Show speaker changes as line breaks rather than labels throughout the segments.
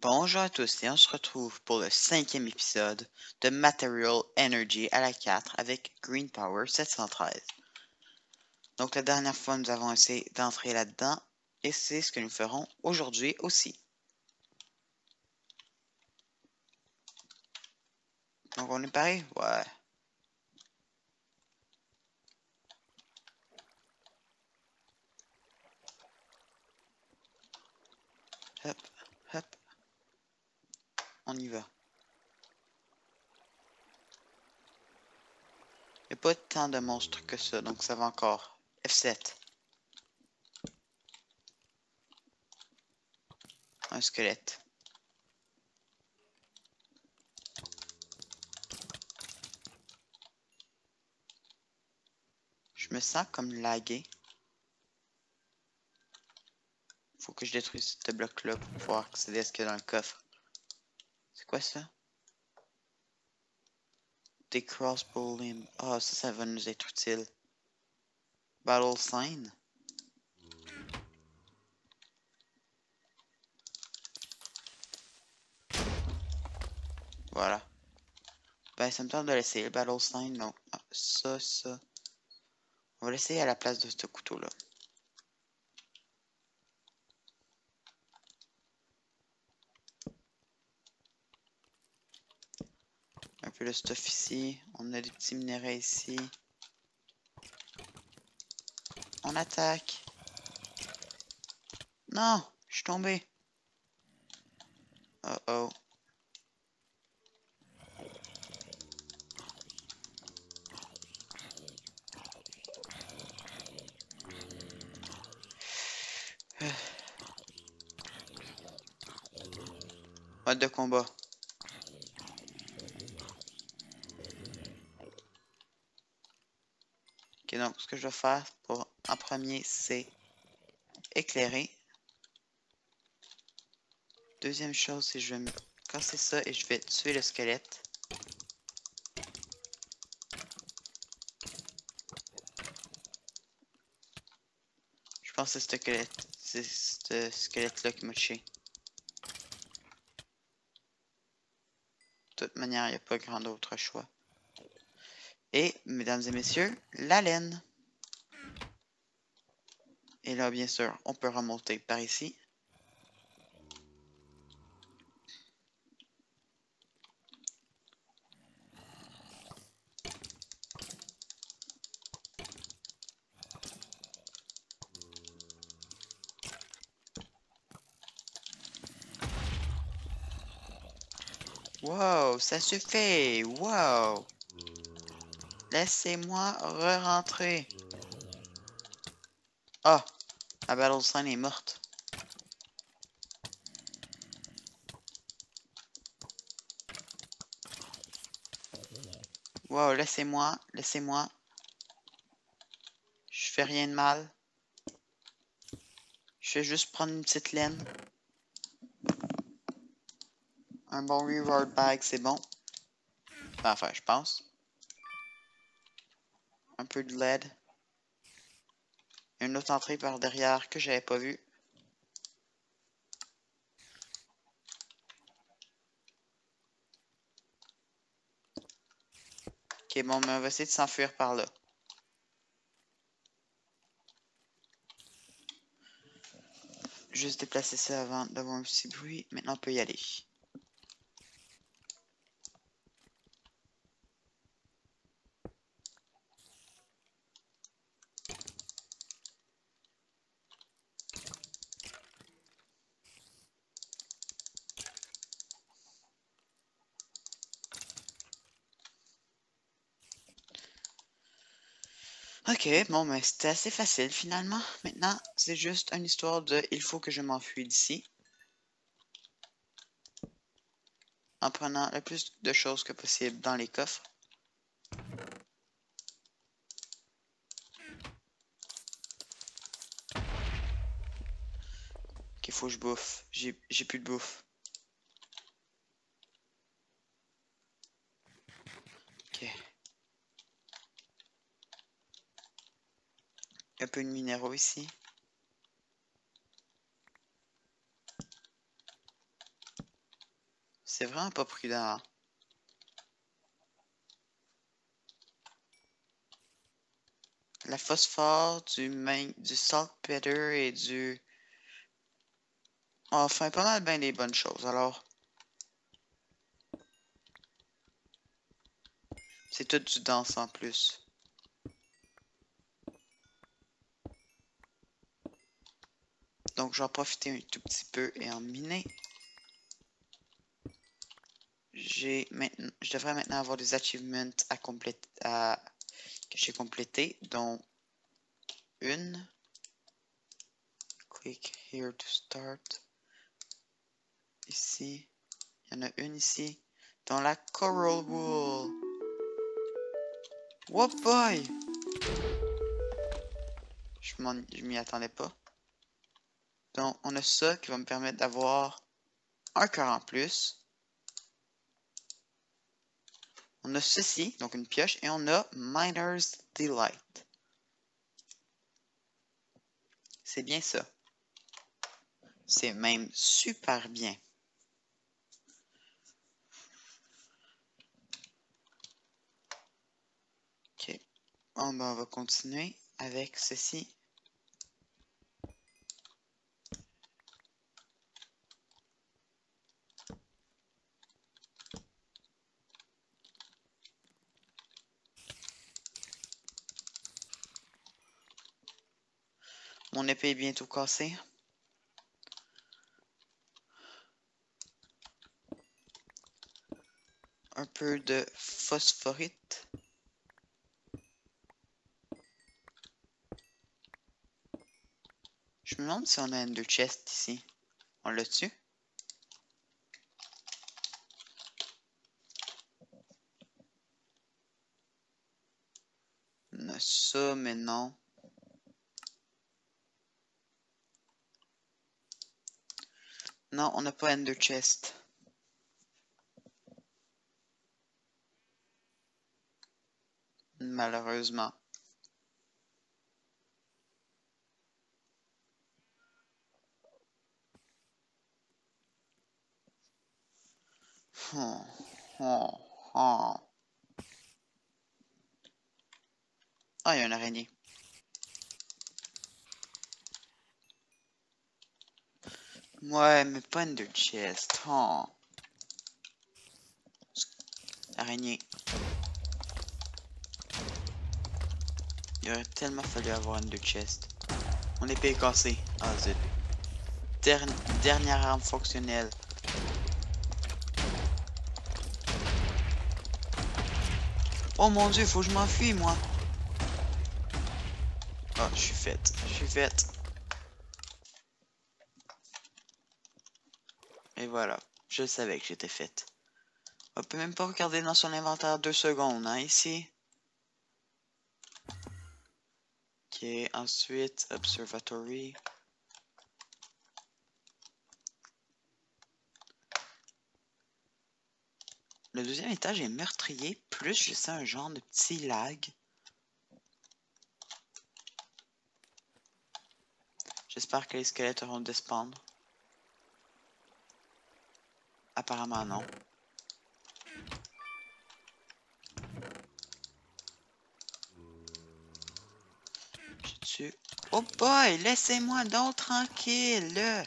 Bonjour à tous et on se retrouve pour le 5e épisode de Material Energy à la 4 avec Green Power 713. Donc la dernière fois nous avons essayé d'entrer là-dedans et c'est ce que nous ferons aujourd'hui aussi. Donc on est pareil? Ouais. Hop, hop. On y va. Il n'y a pas tant de monstres que ça, donc ça va encore. F7. Un squelette. Je me sens comme lagué. Faut que je détruise ce bloc-là pour pouvoir accéder à ce qu'il y a dans le coffre. C'est quoi ça? Des crossbow limbs. Ah, ça va nous être utile. Battle sign. Voilà. Ben, ça me tente de l'essayer, le battle sign. Non. Ah, ça. On va l'essayer à la place de ce couteau-là. Un peu de stuff ici. On a des petits minéraux ici. On attaque. Non! Je suis tombé. Oh oh. Mode de combat. Ok, donc ce que je vais faire en premier, c'est éclairer. Deuxième chose, c'est que je vais me casser ça et je vais tuer le squelette. Je pense que c'est ce squelette-là qui m'a tué. De toute manière, il n'y a pas grand autre choix. Et, mesdames et messieurs, la laine. Et là, bien sûr, on peut remonter par ici. Wow, ça suffit! Wow! Laissez-moi re-rentrer. Ah! La Battle Sign est morte. Wow, laissez-moi, laissez-moi. Je fais rien de mal. Je vais juste prendre une petite laine. Un bon reward bag, c'est bon. Enfin, je pense. Un peu de lead. Une autre entrée par derrière que j'avais pas vue. Ok, bon, mais on va essayer de s'enfuir par là. Juste déplacer ça avant d'avoir un petit bruit. Maintenant, on peut y aller. Ok, bon, mais c'était assez facile finalement. Maintenant, c'est juste une histoire de il faut que je m'enfuis d'ici. En prenant le plus de choses que possible dans les coffres. Qu'il faut que je bouffe. J'ai plus de bouffe. Ok. Un peu de minéraux ici. C'est vraiment pas prudent. Hein. La phosphore, du saltpeter et du... Enfin, pas mal bien des bonnes choses. Alors, c'est tout du dense en plus. Donc, je vais en profiter un tout petit peu et en miner. Je devrais maintenant avoir des achievements à compléter, que j'ai complété, dont une. Click here to start. Ici. Il y en a une ici. Dans la Coral Wool. Whoop boy! Je m'y attendais pas. Donc, on a ça qui va me permettre d'avoir un cœur en plus. On a ceci, donc une pioche, et on a Miner's Delight. C'est bien ça. C'est même super bien. Ok. Bon, ben, on va continuer avec ceci. Mon épée est bientôt cassée. Un peu de phosphorite. Je me demande si on a une chest ici. On l'a dessus? On a ça, mais non. Non, on n'a pas Ender Chest. Malheureusement. Oh, oh, oh. Ah, il y a une araignée. Ouais, mais pas Ender Chest. Oh. Araignée. Il aurait tellement fallu avoir Ender Chest. Mon épée est cassée. Ah, zut. Dernière arme fonctionnelle. Oh mon dieu, faut que je m'enfuis, moi. Ah, je suis faite. Je suis faite. Et voilà. Je savais que j'étais faite. On peut même pas regarder dans son inventaire 2 secondes, hein, ici. Ok, ensuite, Observatory. Le deuxième étage est meurtrier, plus je sens un genre de petit lag. J'espère que les squelettes auront despawn. Apparemment non. Je tue. Oh boy, laissez-moi donc tranquille.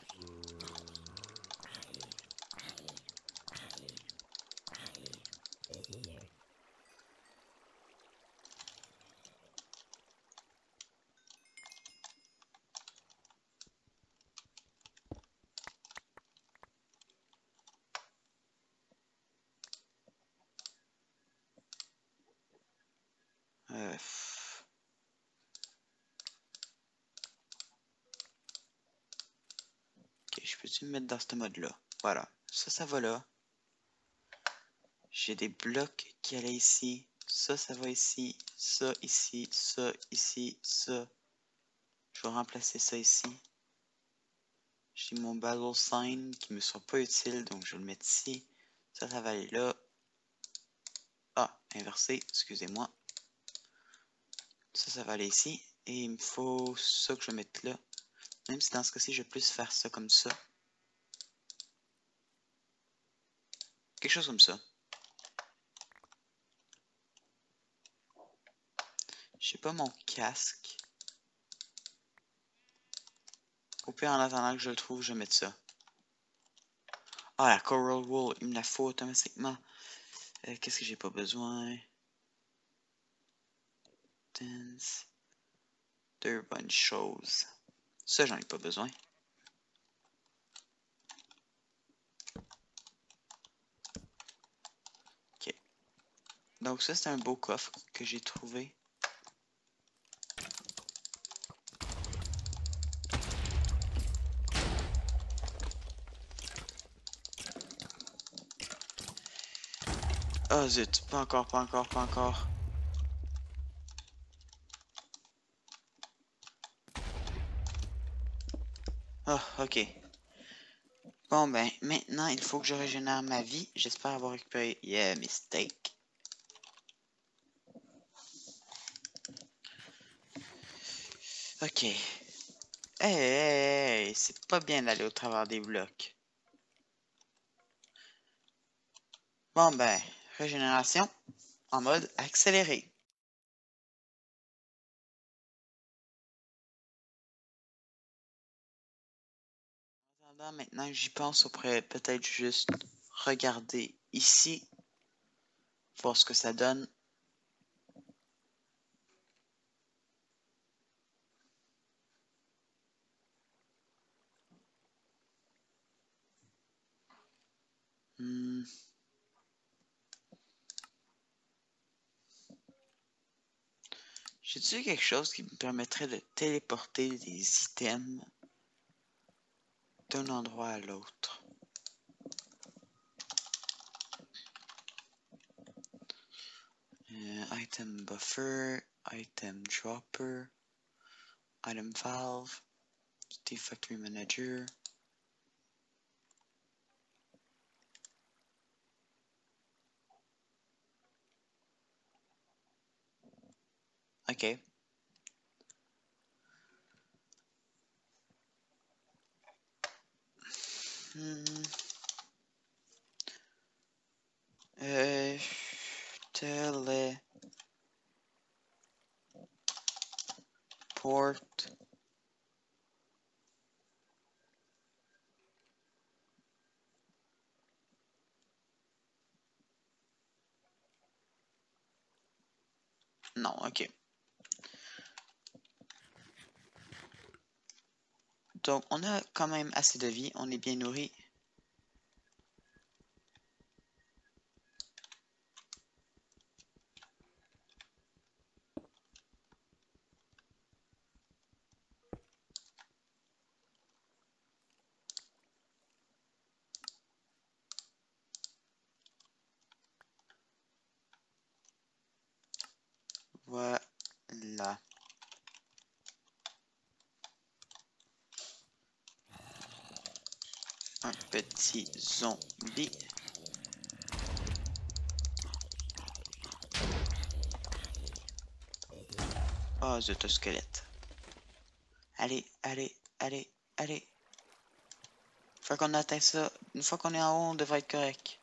Ok, je peux-tu me mettre dans ce mode-là? Voilà, ça va là. J'ai des blocs qui allaient ici. Ça va ici. Ça ici. Ça ici. Ça. Je vais remplacer ça ici. J'ai mon battle sign qui me sera pas utile, donc je vais le mettre ici. Ça va aller là. Ah, inversé, excusez-moi. Ça va aller ici. Et il me faut ça que je vais mettre là. Même si dans ce cas-ci, je vais plus faire ça comme ça. Quelque chose comme ça. Je sais pas mon casque. Au pire, en attendant que je le trouve, je vais mettre ça. Ah, la Coral Wool, il me la faut automatiquement. Qu'est-ce que j'ai pas besoin? Dance. Deux bonnes choses. Ça, j'en ai pas besoin. Ok. Donc ça, c'est un beau coffre que j'ai trouvé. Ah zut, pas encore, pas encore, pas encore. Ah, ok. Bon ben, maintenant, il faut que je régénère ma vie. J'espère avoir récupéré... Yeah, mistake. Ok. Hey, c'est pas bien d'aller au travers des blocs. Bon ben, régénération en mode accéléré. En attendant, maintenant que j'y pense, on pourrait peut-être juste regarder ici, voir ce que ça donne. Hmm. J'ai-tu quelque chose qui me permettrait de téléporter des items d'un endroit à l'autre? Item buffer, item dropper, item valve, Steve Factory Manager. Ok. Hmm. Teleport. Non, ok. Donc, on a quand même assez de vie, on est bien nourri. Voilà. Un petit zombie. Oh, zut, un squelette. Allez, allez, allez, allez. Une fois qu'on a atteint ça, une fois qu'on est en haut, on devrait être correct.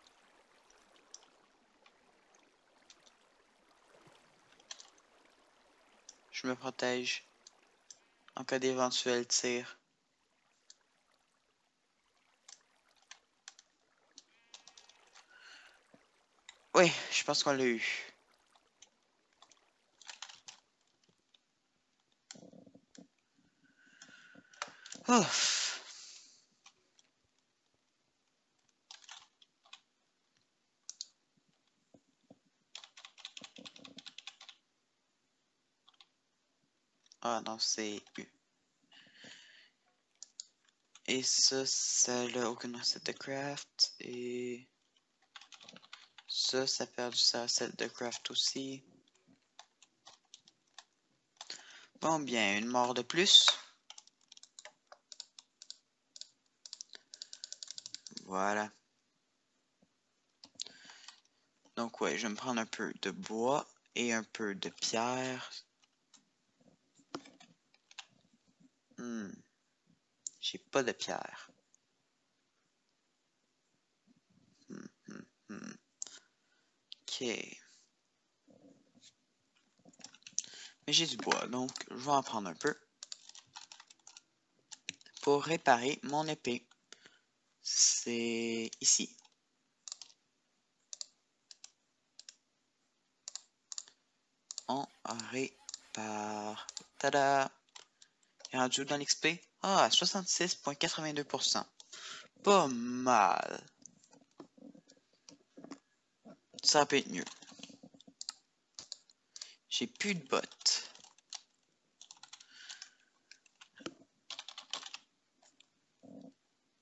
Je me protège en cas d'éventuel tir. Oui, je pense qu'on l'a eu. Ouf. Ah non, c'est U. Et ça n'a aucune recette de craft. Et ça perd sa recette de craft aussi. Bon, bien, une mort de plus. Voilà. Donc, ouais, je vais me prendre un peu de bois et un peu de pierre. J'ai pas de pierre. Ok. Mais j'ai du bois, donc je vais en prendre un peu. Pour réparer mon épée. C'est ici. On répare. Tada! Et rendu dans l'XP? Ah, 66,82%. Pas mal. Ça peut être mieux. J'ai plus de bottes.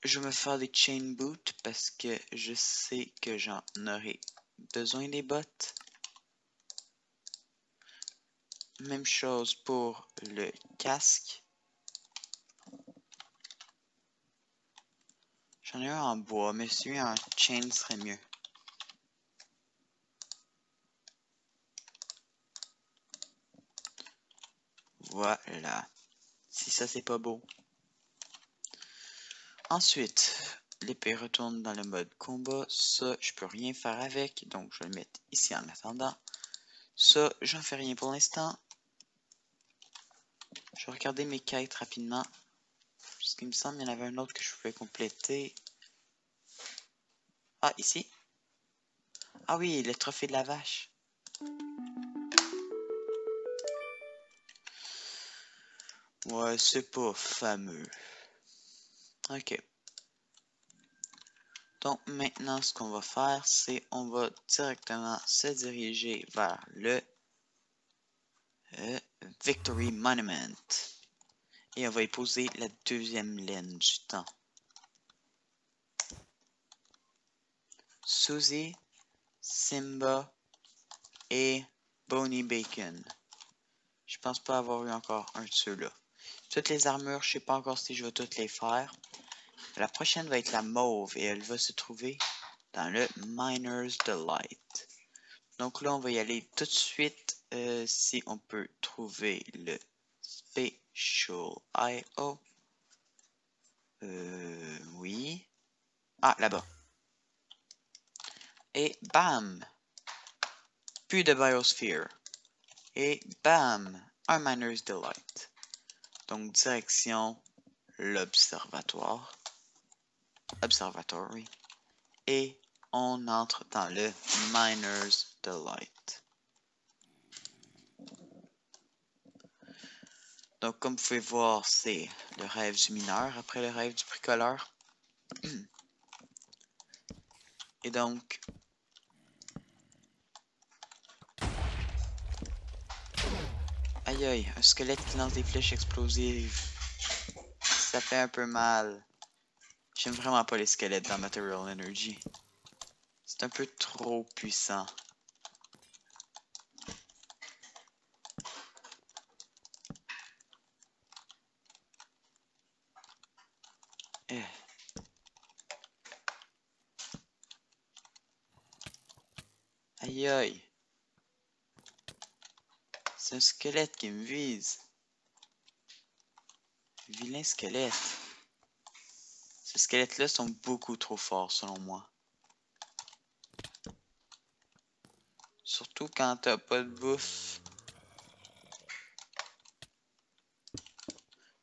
Je vais me faire des chain boots parce que je sais que j'en aurai besoin des bottes. Même chose pour le casque. J'en ai un en bois, mais celui en chain serait mieux. Voilà. Si ça, c'est pas beau. Ensuite, l'épée retourne dans le mode combat. Ça, je peux rien faire avec. Donc, je vais le mettre ici en attendant. Ça, j'en fais rien pour l'instant. Je vais regarder mes quêtes rapidement. Parce qu'il me semble qu'il y en avait un autre que je pouvais compléter. Ah, ici. Ah oui, le trophée de la vache. Ouais, c'est pas fameux. Ok. Donc maintenant, ce qu'on va faire, c'est on va directement se diriger vers le Victory Monument. Et on va y poser la deuxième laine du temps. Suzy, Simba et Bonnie Bacon. Je pense pas avoir eu encore un de ceux-là. Toutes les armures, je sais pas encore si je vais toutes les faire. La prochaine va être la mauve et elle va se trouver dans le Miner's Delight. Donc là, on va y aller tout de suite si on peut trouver le Spatial I.O. Oui. Ah, là-bas. Et bam! Plus de Biosphere. Et bam! Un Miner's Delight. Donc, direction l'observatoire. Observatory. Et on entre dans le Miner's Delight. Donc, comme vous pouvez voir, c'est le rêve du mineur après le rêve du bricoleur. Et donc, aïe aïe, un squelette qui lance des flèches explosives. Ça fait un peu mal. J'aime vraiment pas les squelettes dans Material Energy. C'est un peu trop puissant. Aïe aïe. C'est un squelette qui me vise. Vilain squelette. Ces squelettes-là sont beaucoup trop forts selon moi. Surtout quand t'as pas de bouffe.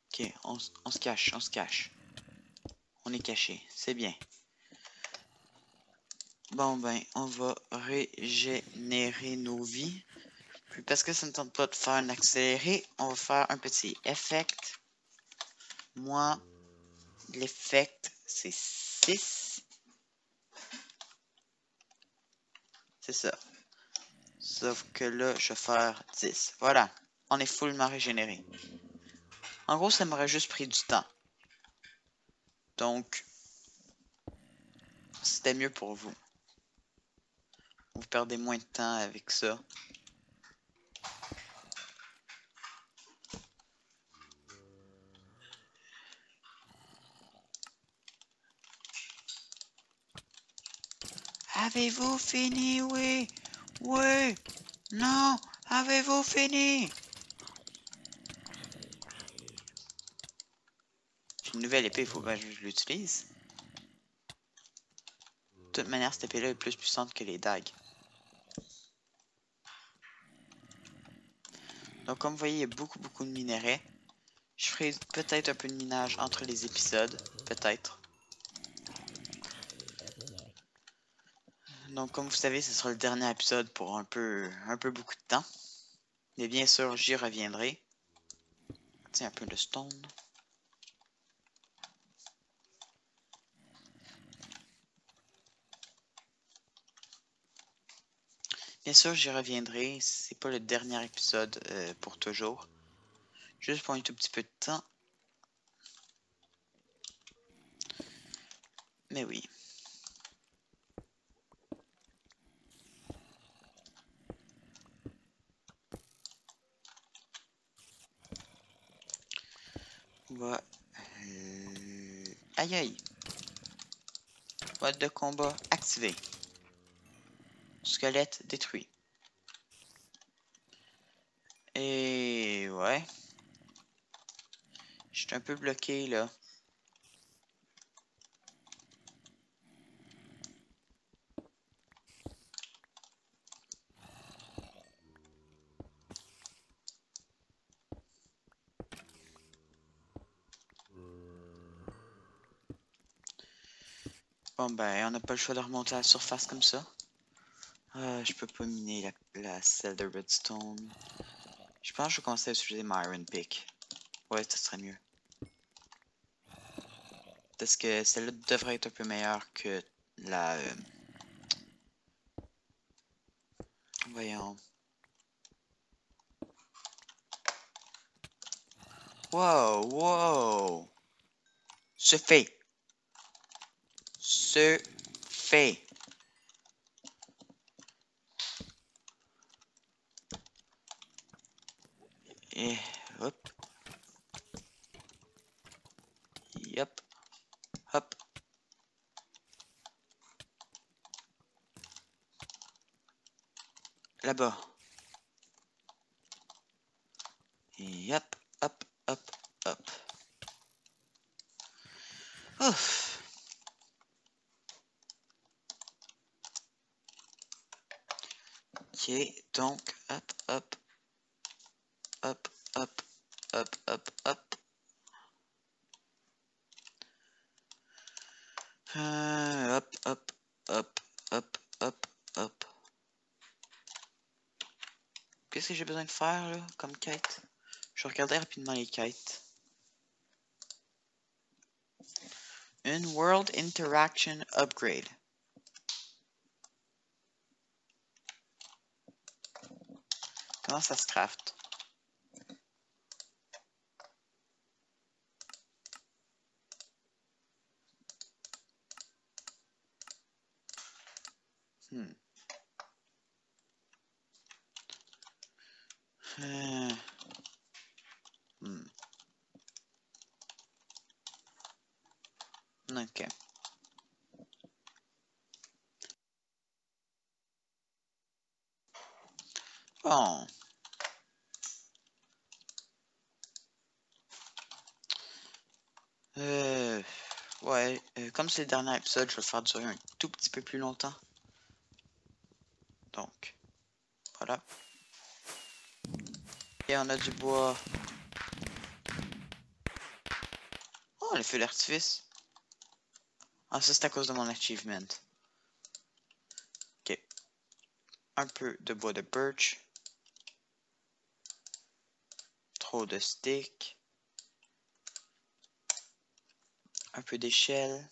Ok, on se cache, on se cache. On est caché, c'est bien. Bon ben, on va régénérer nos vies. Puis parce que ça ne tente pas de faire un accéléré, on va faire un petit effect. Moi, l'effect, c'est 6. C'est ça. Sauf que là, je vais faire 10. Voilà, on est fullement régénéré. En gros, ça m'aurait juste pris du temps. Donc, c'était mieux pour vous. Vous perdez moins de temps avec ça. Avez-vous fini? Oui. Oui. Non. Avez-vous fini? J'ai une nouvelle épée, il faut que je l'utilise. toute manière, cette épée-là est plus puissante que les dagues. Donc, comme vous voyez, il y a beaucoup de minerais. Je ferai peut-être un peu de minage entre les épisodes. Peut-être. Donc, comme vous savez, ce sera le dernier épisode pour un peu beaucoup de temps. Mais bien sûr, j'y reviendrai. Tiens, un peu de stone. Bien sûr, j'y reviendrai. C'est pas le dernier épisode pour toujours. Juste pour un tout petit peu de temps. Mais oui. Ouais. Aïe aïe. Mode de combat activé. Squelette détruit. Et ouais. Je suis un peu bloqué là. Bon ben, on n'a pas le choix de remonter à la surface comme ça. Je peux pas miner la selle de redstone. Je pense que je vais commencer à utiliser ma iron pick. Ouais, ça serait mieux. Parce que celle-là devrait être un peu meilleure que la... Voyons. Wow, wow. Se fait. Se fait. Et hop. Yep. Hop. Là-bas. Yep. Hop, hop, hop. Ouf. Ok, donc, hop, hop, hop, hop, hop, hop, hop. Hop, hop, hop, hop, hop, hop. Qu'est-ce que j'ai besoin de faire, là, comme quête? Je vais regarder rapidement les quêtes. Une World Interaction Upgrade. Comment ça se craft? Hmm. Hmm. Ok. Bon. Ouais. Comme c'est le dernier épisode, je vais le faire durer un tout petit peu plus longtemps. Donc, voilà. Et on a du bois. Oh, le feu d'artifice. Ah, ça, c'est à cause de mon achievement. Ok. Un peu de bois de birch. Trop de stick. Un peu d'échelle.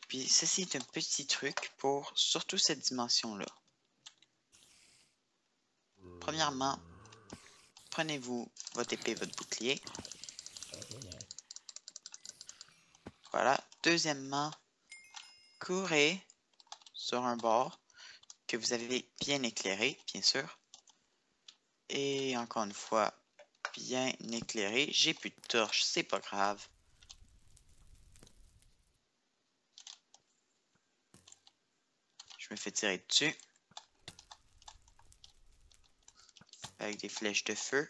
Puis ceci est un petit truc pour surtout cette dimension-là. Premièrement, prenez-vous votre épée et votre bouclier. Voilà. Deuxièmement, courez sur un bord que vous avez bien éclairé, bien sûr. Et encore une fois, bien éclairé. J'ai plus de torche, c'est pas grave. Je me fais tirer dessus. Avec des flèches de feu.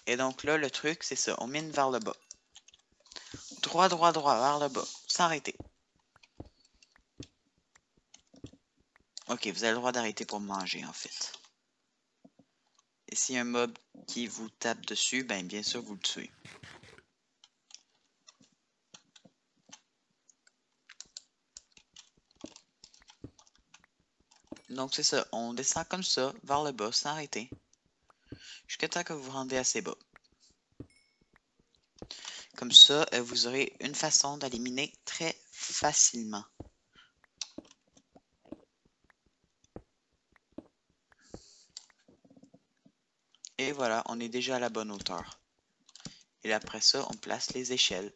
Et donc là, le truc, c'est ça. On mine vers le bas. Droit, droit, droit, vers le bas. Sans arrêter. Ok, vous avez le droit d'arrêter pour manger, en fait. Et s'il y a un mob qui vous tape dessus, ben bien sûr, vous le tuez. Donc c'est ça, on descend comme ça, vers le bas, sans arrêter. Jusqu'à temps que vous vous rendez assez bas. Comme ça, vous aurez une façon d'éliminer très facilement. Et voilà, on est déjà à la bonne hauteur. Et après ça, on place les échelles.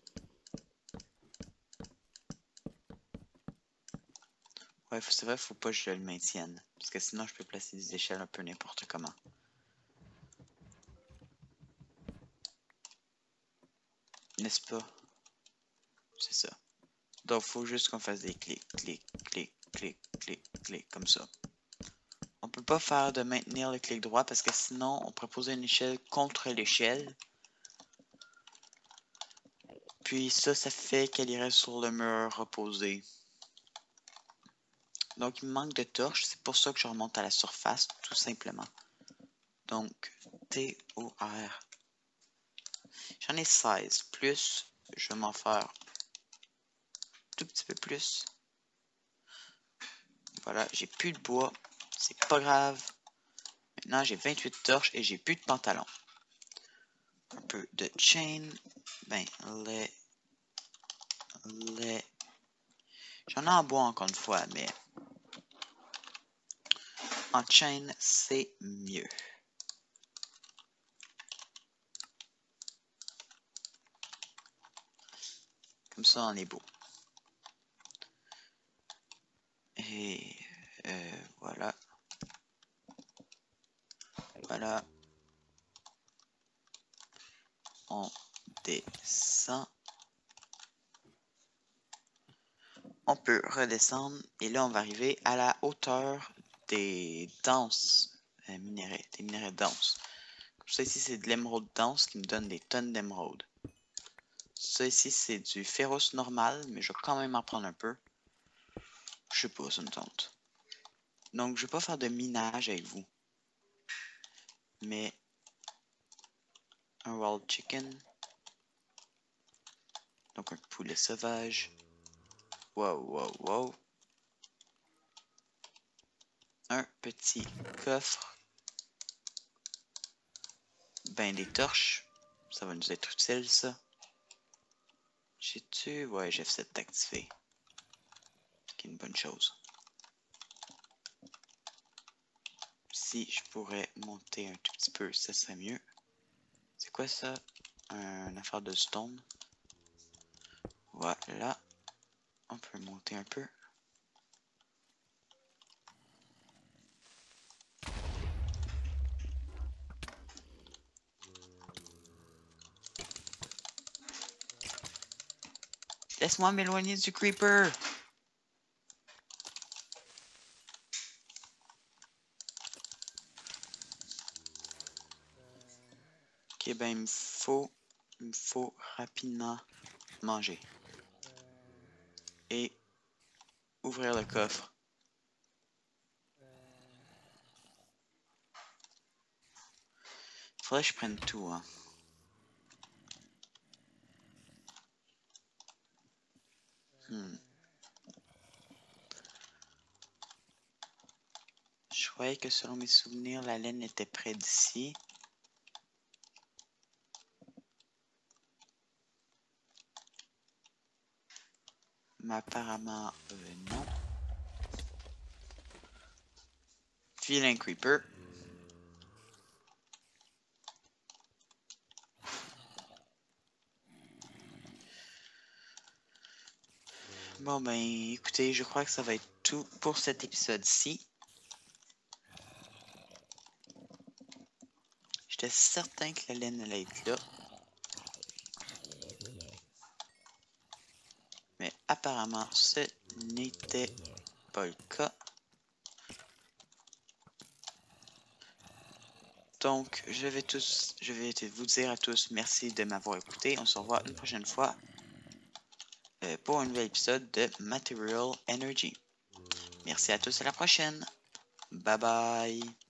Ouais, c'est vrai, faut pas que je le maintienne. Parce que sinon, je peux placer des échelles un peu n'importe comment. N'est-ce pas? C'est ça. Donc, il faut juste qu'on fasse des clics, clics, clics, clics, clics, clics, comme ça. On peut pas faire de maintenir le clic droit parce que sinon, on pourrait poser une échelle contre l'échelle. Puis ça fait qu'elle irait sur le mur opposé. Donc, il me manque de torches. C'est pour ça que je remonte à la surface, tout simplement. Donc, T-O-R. J'en ai 16. Plus, je vais m'en faire un tout petit peu plus. Voilà, j'ai plus de bois. C'est pas grave. Maintenant, j'ai 28 torches et j'ai plus de pantalon. Un peu de chain. Ben, les... J'en ai en bois encore une fois, mais en chain, c'est mieux. Comme ça, on est beau. Et voilà. Voilà. On descend. On peut redescendre. Et là, on va arriver à la hauteur des denses minéraux. Des minéraux denses. Comme ça, ici, c'est de l'émeraude dense qui me donne des tonnes d'émeraude. Ça, ici, c'est du féroce normal, mais je vais quand même en prendre un peu. Je sais pas, ça me tente. Donc, je vais pas faire de minage avec vous. Mais un wild chicken. Donc un poulet sauvage. Wow, wow, wow. Un petit coffre. Ben des torches. Ça va nous être utile, ça. J'ai-tu? Ouais, j'ai F7 activé. Ce qui est une bonne chose. Si je pourrais monter un tout petit peu, ça serait mieux. C'est quoi ça? Une affaire de stone. Voilà. On peut monter un peu. Laisse-moi m'éloigner du creeper. Ok, ben il me faut rapidement manger. Et ouvrir le coffre. Faudrait que je prenne tout, hein. Je croyais que selon mes souvenirs, la laine était près d'ici. Mais apparemment, non. Vilain creeper. Bon ben, écoutez, je crois que ça va être tout pour cet épisode-ci. J'étais certain que la laine allait être là. Mais apparemment, ce n'était pas le cas. Donc, je vais vous dire à tous merci de m'avoir écouté. On se revoit une prochaine fois pour un nouvel épisode de Material Energy. Merci à tous, à la prochaine. Bye bye.